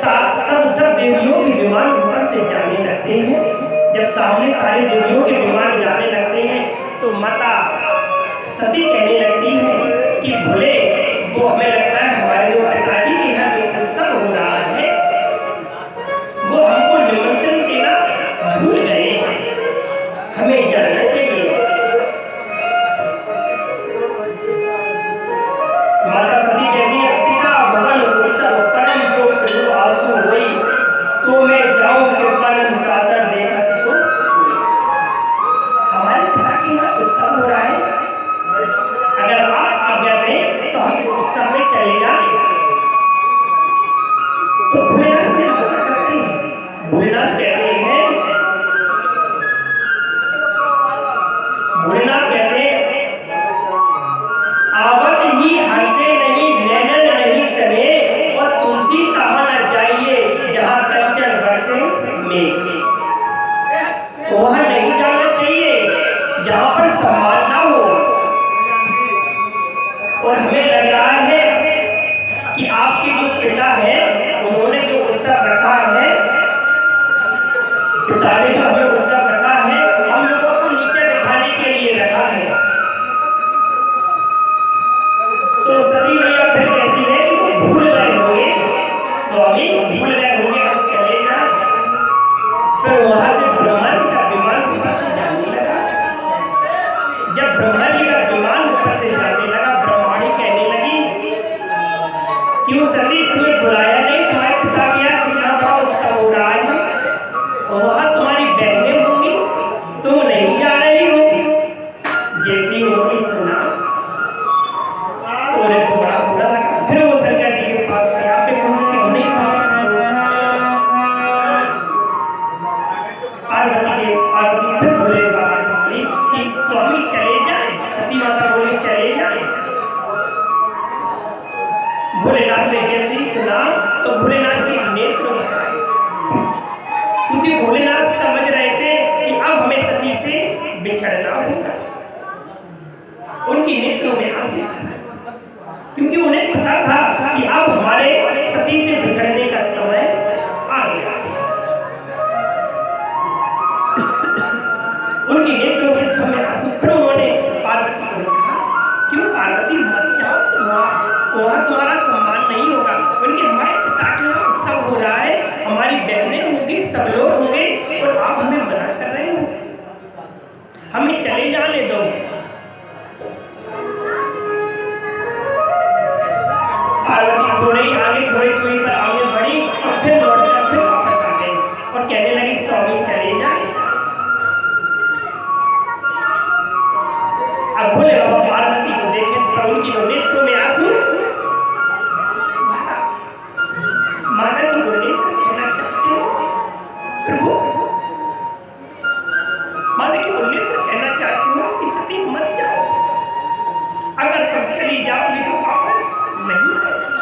सब देवियों के विमान ऊपर से जाने लगते हैं, जब सामने सारे देवियों के विमान जाने लगते हैं तो माता सती कहने लगती है कि भोले, वो हमें लगता है हमारे जो पिताजी के यहाँ जो उत्सव हो रहा है वो हमको निमंत्रण देना भूल गए हैं, हमें जाना चाहिए। माता सती कहती है, पिता भवन उत्सव परम जो प्रभु आंसू हुई, तो मैं जाऊं कृपानंद सादर देखत सो। हमारे पिता के यहाँ उत्सव हो रहा है, अगर आप आज्ञा दें तो हम इस उत्सव में चले जाएं। तो भोलेनाथ ने मना करते हैं। भोलेनाथ कहते हैं, आवत ही हंसे नहीं नैनन नहीं सने, और तुलसी कहाँ न जाइए जहाँ कंचन बरसे मेघ। वहाँ नहीं जाना चाहिए जहाँ पर सम्मान ना हो। और हमें लग रहा है कि आपके जो पिता है उन्होंने जो उत्सव रखा है, पिता ने जो हमें उत्सव रखा है, हम लोगों को नीचे दिखाने के लिए रखा है। तो सती मैया फिर कहती है कि भूल गए होंगे स्वामी, भूल गए होंगे, हम चले जाएं। फिर वहां से ब्रह्मांड का विमान ऊपर से जाने लगा। जब ब्रह्मांड का विमान ऊपर से जाने लगा, ब्रह्माणी कहने लगी, क्यों सती तुम्हें बुलाया नहीं, तुम्हारे पिता क्या कितना बड़ा उत्सव हो रहा है और वहां तुम्हारी बहनें होंगी, तुम नहीं जा रही हो। जैसी उन्होंने सुना तो उन्हें थोड़ा बुरा लगा। फिर वो शंकर जी के पास गया, पे पहुंच के नहीं पार्वती फिर भोले बाबा से बोली कि स्वामी चले जाए। सती माता बोली चले जाए। भोलेनाथ ने जैसे ही सुना तो भोलेनाथ के नेत्र में आए, क्योंकि भोलेनाथ समझ रहे थे कि अब हमें सती से बिछड़ना होगा। उनकी नेत्रों में आंसू, क्योंकि उन्हें पता था कि अब हमारे सती से बिछड़ने का समय आ गया। उनकी नेत्रों के छमे आंसू। फिर उन्होंने पार्वती को कहा, क्यों पार्वती मत जाओ, वहां तुम्हारा सम्मान नहीं होगा। उनके हमारे पिता के यहाँ उत्सव हो रहा है, हमारी बहनें होंगी, सब लोग होंगे, और आप हमें मना कर रहे हो, हमें चले जाने दो। पार्वती थोड़े ही आगे थोड़ी दूरी पर आगे बढ़ी और फिर लौट कर फिर वापस आ गई और कहने लगी, स्वामी चले जाए। अब भोले बाबा पार्वती को देखे पर उनकी जो नेत्रों में आंसू, माता की बोली कहना चाहते हो प्रभु, माता की बोली कहना चाहती हो कि सती मत जाओ, अगर तुम चली जाओगी तो वापस नहीं आएगी।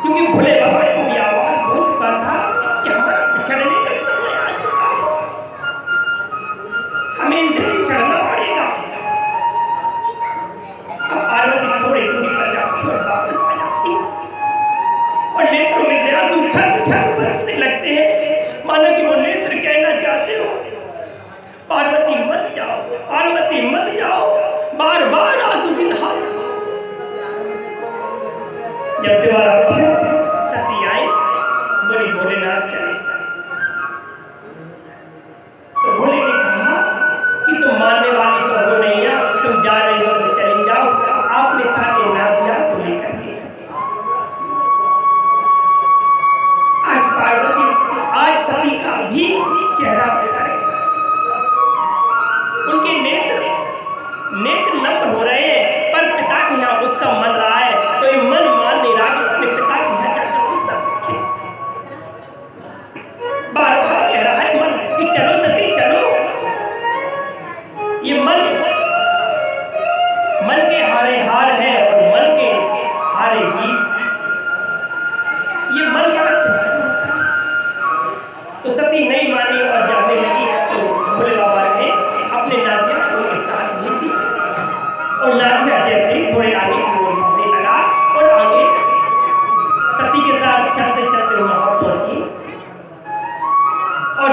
क्योंकि भोले बाबा को भी आवाज हो चुका था कि हमारा बिछड़ने का समय आ चुका है, हमें इनसे बिछड़ना पड़ेगा। अब पार्वती थोड़ी दूरी पर जाती और वापस आ जाती है और नेत्रों में से आंसू छल छल बरसने लगते हैं, मानो कि वो नेत्र कहना चाहते हो, पार्वती मत जाओ, पार्वती मत जाओ, बार बार आंसू की धार। जब दोबारा सती आई, बोली भोलेनाथ चले। तो भोले ने कहा कि तुम मानने वाली तो हो नहीं है, तुम जा रही हो तो चली जाओ, आपने साथ ना दिया तो लेकर के। आज पार्वती, आज सती का भी चेहरा बदल गया। उनके नेत्र नम्र हो रहे हैं, पर पिता के यहाँ उत्सव मन रहा है, तो ये मन मान नहीं रहा कि अपने पिता के यहाँ जाकर उत्सव देखे। बार बार कह रहा है मन कि चलो सती चलो। ये मन के हारे हार है और मन के हारे जीत। ये मन बड़ा चिंतन होता है। तो सती नहीं मानी और जाने लगी।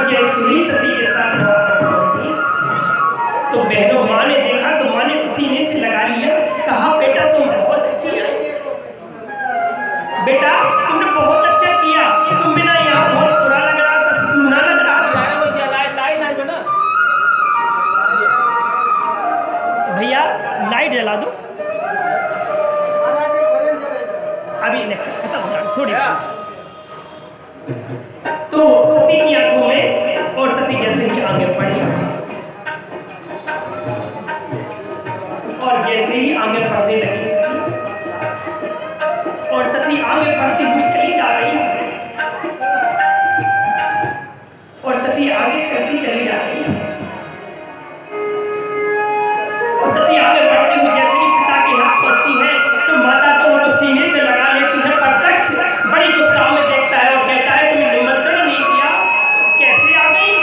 और जैसे ही सती के साथ वहां पर पहुंची तो बहनों माँ ने देखा तो माँ ने सीने से लगा लिया, कहा बेटा तुम बहुत अच्छी है, बेटा तुमने बहुत अच्छा किया, तुम बिना यहाँ बहुत बुरा लग रहा था, सुना लग रहा था। भैया लाइट जला दो, अभी खत्म हो जाए थोड़ी। तो सती की आंखों में और सती जैसे ही आगे बढ़ी और जैसे ही आगे बढ़ने लगी और सती आगे बढ़ती हुई चली जा रही है और सती आगे चलती चली जा रही है और सती आगे बढ़ती हुई जैसे ही पिता के हाथ पहुंचती है तो माता तो वो सीने से लगा लेती है, प्रत्यक्ष बड़ी गुस्सा में देखता है और कहता है तुम्हें निमंत्रण नहीं किया, कैसे आ गई?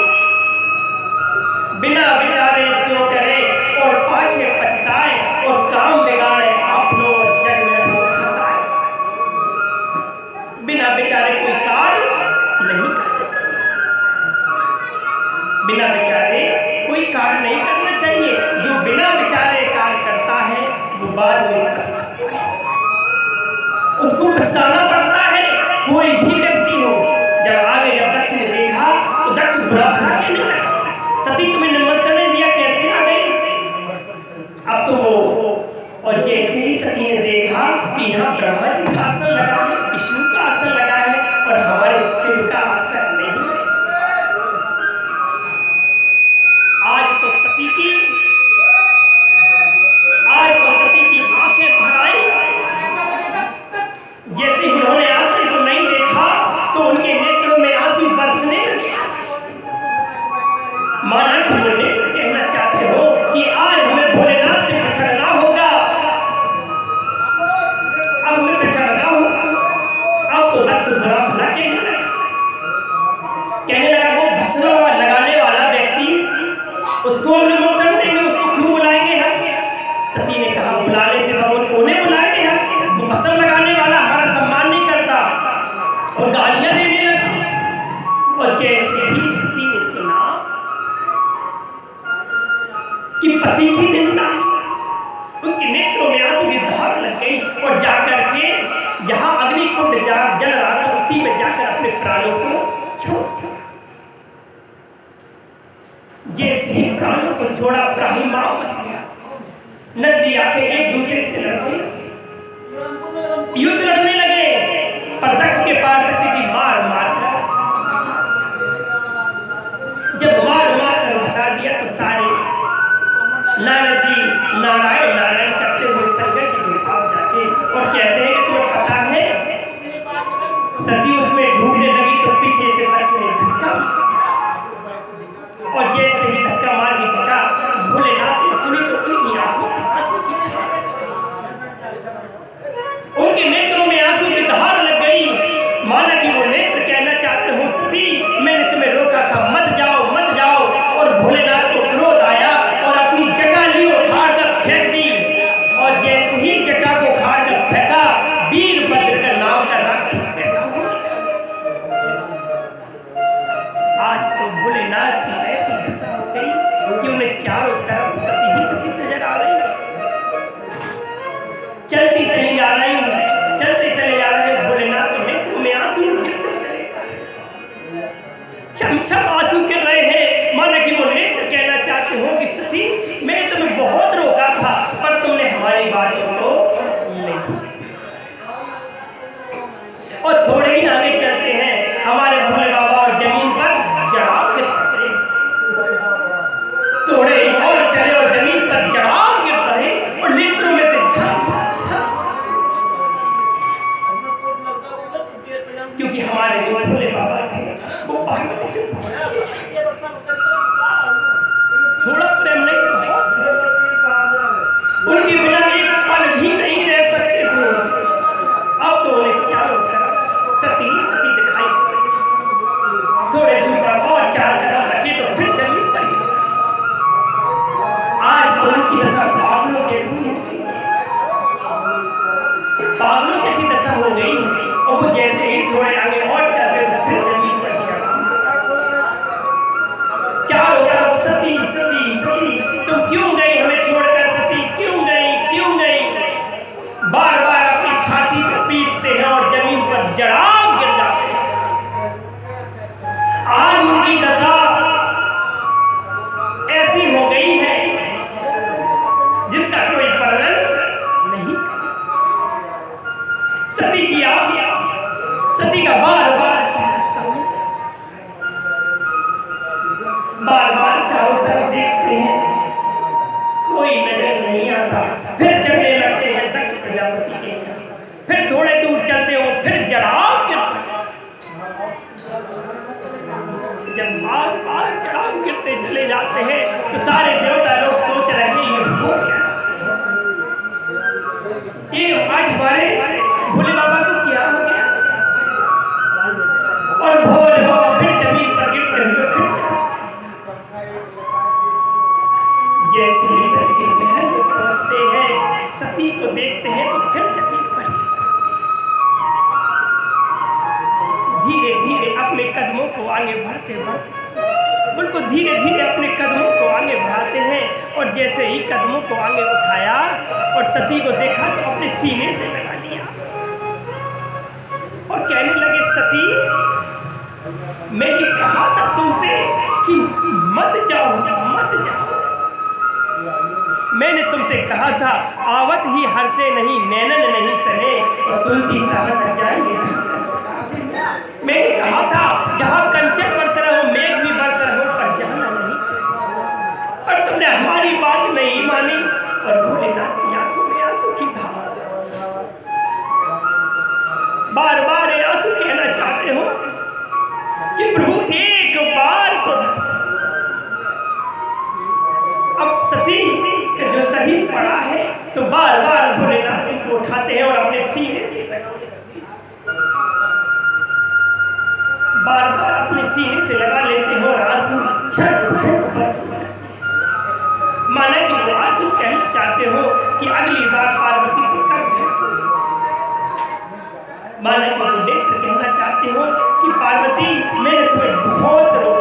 बिना विचारे जो करे और पाछे पछताए और काम बिगाड़े आपनो जग में वो फंसाए। बिना विचारे कोई कार्य नहीं करना चाहिए, बिना विचारे कोई कार्य नहीं करना चाहिए। जो बिना विचारे कार्य करता है वो बाद में पछताता है, उसको पछताना पड़ता है। कोई भी व्यक्ति हो, जब आगे जब दक्ष ने देखा तो दक्ष बुरा भला कहने लगा, सती तुम्हें निमंत्रण नहीं दिया, कैसे आ गई? अब तो वो और जैसे ही सती ने देखा कि यहाँ ब्रह्मा जी का आसन लगा है, विष्णु का आसन लगा है और हमारे शिव का आसन नहीं है। आज तो सती की आंखें भर आई। जैसे ही उन्होंने आंसू को नहीं देखा तो उनके नेत्रों में आंसू बरसने लगे। माना कि वो नेत्र कहना चाहते हो कि आज हमें भोलेनाथ से बिछड़ना होगा, अब हमें बिछड़ना होगा। अब तो दक्ष बुरा भला कहने लगा वो भस्म लगाने वाला व्यक्ति, उसको हम निमंत्रण देंगे, उसको क्यों बुलाएंगे हम? सती ने कहा बुला लेते, उन्हें बुलाएंगे हम, वो भस्म लगाने वाला हमारा सम्मान नहीं करता और गालियां देने लगा। और जैसे ही सती ने सुना कि पति की निंदा, उसके नेत्रों में आंसू की धार लग गई और जाकर के जहां अग्निकुंड जल रहा था उसी में जाकर अपने प्राणों को छोड़ दिया। जैसे ही प्राणों को छोड़ा ब्रह्मांड मच गया, नदी आके एक दूसरे से लड़ते युद्ध लड़ने लगे। पर दक्ष के पास सती की मार कर जब मार कर भगा दिया तो सारे नारद जी नारायण नारायण करते हुए शंकर जी के पास जाके और कहते हैं कि तुम्हें पता है, सती उसमें ढूंढने लगी तो पीछे से दक्ष ने धक्का और जैसे ही धक्का मार के पता भोलेनाथ ने सुनी तो उनकी आंखों से आंसू की धार, उनके नेत्रों में आंसू की धार लग गई। माना कि वो नेत्र कहना चाहते हो सती मैंने तुम्हें रोका था, मत जाओ मत जाओ, और भोलेनाथ को क्रोध आया और अपनी जटा ली उखाड़ कर फेंक दी और जैसे ही जटा को उखाड़ कर फेंका वीरभद्र का नाम का राक्षस पैदा हो गया। आज तो भोलेनाथ की ऐसी दशा हो गई कि उन्हें चारों तरफ सती ही सती नजर आ रही है, चलती चली जा रही है, चलते चले जा रहे हैं। भोलेनाथ के नेत्रों में आंसू गिरते चले जा रहे हैं, छम आंसू गिर रहे हैं। माना कि वो नेत्र कहना चाहते हो कि सती मैंने तुम्हें बहुत रोका था पर तुमने हमारी बातों को नहीं। और थोड़े ही आगे चलते हैं, हमारे भोले बाबा और जमीन पर जड़ाव गिर पड़े, थोड़े ही और चले और जमीन पर जड़ाव गिर पड़े और नेत्रों में से क्योंकि हमारे जो भोले बाबा थे वो पार्वती से थोड़ा प्रेम नहीं, उनके बिना एक पल भी नहीं रह सकते थे। अब तो उन्हें चारों तरफ बार बार चारों तरफ देखते हैं, कोई नजर नहीं आता। फिर चलने लगते हैं दक्ष प्रजापति के यहाँ। फिर थोड़े दूर चलते हो, फिर जड़ाव गिरते। जब बार बार जड़ाव गिरते चले जाते हैं तो सारे देवता लोग सोच रहे हैं ये हो क्या, ये आज हमारे भोले बाबा को क्या हो गया। और भोले बाबा फिर जमीन पर गिरते हुए फिर जैसे ही महल में पहुंचते हैं, सती को देखते हैं तो फिर जमीन पर धीरे धीरे अपने कदमों को आगे बढ़ते बिल्कुल धीरे धीरे अपने कदमों को आगे बढ़ाते हैं। और जैसे ही कदमों को आगे उठाया और सती को देखा तो अपने सीने से लगा लिया और कहने लगे, सती मैंने कहा था तुमसे कि मत जाओ मत जाओ। मैंने तुमसे कहा था आवत ही हर्षे नहीं नैनन नहीं सने और तुलसी तावत जाएंगे। मैंने कहा था जहां कंचन बरस रहे हो मेघ भी बरस रहे हो पर जाना नहीं, और तुमने हमारी बात नहीं मानी। और भोलेनाथ की आंखों में आंसू की धार, बार बार आंसू कहना चाहते हो कि प्रभु एक बार तो अब सती जो शहीद पड़ा है तो बार बार भोलेनाथ इनको उठाते हैं और अपने सीने से बार बार अपने सीने से लगा लेते हैं और आंसू माना कि वो आंसू कहना चाहते हो कि अगली बार पार्वती से कर भेंट। माना कि वो नेत्र कहना चाहते हो कि पार्वती मैंने तुम्हें बहुत रोका